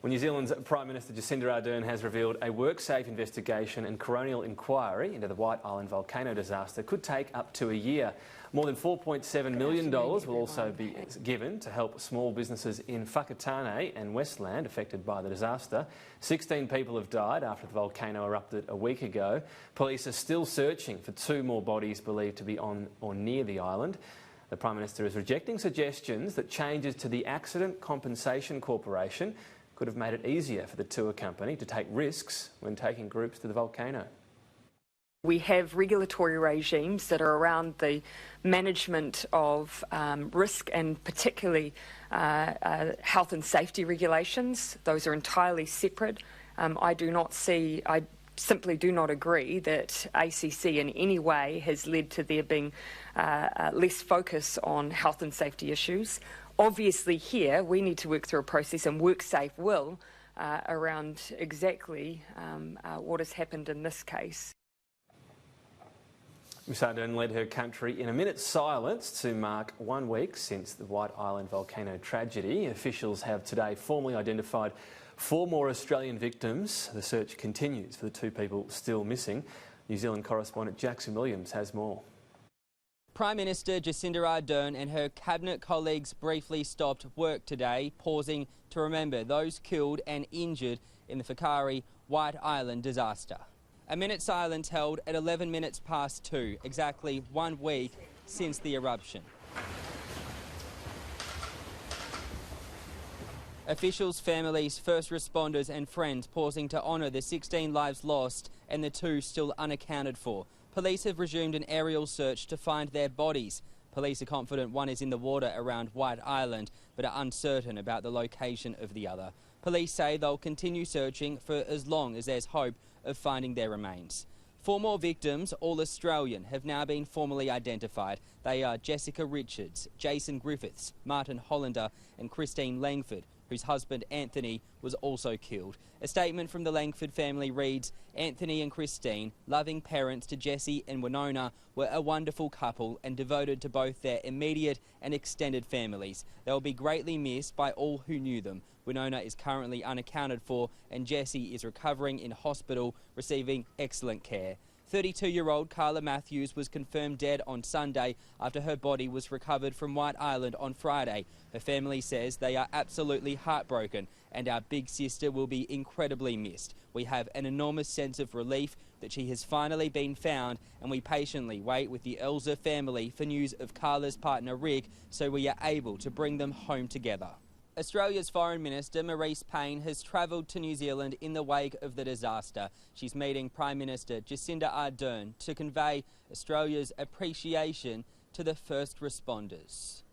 Well, New Zealand's Prime Minister Jacinda Ardern has revealed a WorkSafe investigation and coronial inquiry into the White Island volcano disaster could take up to a year. More than $4.7 million will also be given to help small businesses in Whakaari and Westland affected by the disaster. 16 people have died after the volcano erupted a week ago. Police are still searching for 2 more bodies believed to be on or near the island. The Prime Minister is rejecting suggestions that changes to the Accident Compensation Corporation could have made it easier for the tour company to take risks when taking groups to the volcano. We have regulatory regimes that are around the management of risk and particularly health and safety regulations. Those are entirely separate. I simply do not agree that ACC in any way has led to there being less focus on health and safety issues. Obviously here we need to work through a process, and WorkSafe will, around exactly what has happened in this case. Ms Ardern led her country in a minute's silence to mark 1 week since the White Island volcano tragedy. Officials have today formally identified 4 more Australian victims. The search continues for the 2 people still missing. New Zealand correspondent Jackson Williams has more. Prime Minister Jacinda Ardern and her cabinet colleagues briefly stopped work today, pausing to remember those killed and injured in the Whakaari White Island disaster. A minute's silence held at 11 minutes past 2, exactly 1 week since the eruption. Officials, families, first responders and friends pausing to honour the 16 lives lost and the 2 still unaccounted for. Police have resumed an aerial search to find their bodies. Police are confident one is in the water around White Island, but are uncertain about the location of the other. Police say they'll continue searching for as long as there's hope of finding their remains. 4 more victims, all Australian, have now been formally identified. They are Jessica Richards, Jason Griffiths, Martin Hollander and Christine Langford, whose husband Anthony was also killed. A statement from the Langford family reads, "Anthony and Christine, loving parents to Jessie and Winona, were a wonderful couple and devoted to both their immediate and extended families. They will be greatly missed by all who knew them. Winona is currently unaccounted for and Jessie is recovering in hospital, receiving excellent care." 32-year-old Carla Matthews was confirmed dead on Sunday after her body was recovered from White Island on Friday. Her family says they are absolutely heartbroken and our big sister will be incredibly missed. We have an enormous sense of relief that she has finally been found, and we patiently wait with the Elzer family for news of Carla's partner Rick so we are able to bring them home together. Australia's Foreign Minister Marise Payne has travelled to New Zealand in the wake of the disaster. She's meeting Prime Minister Jacinda Ardern to convey Australia's appreciation to the first responders.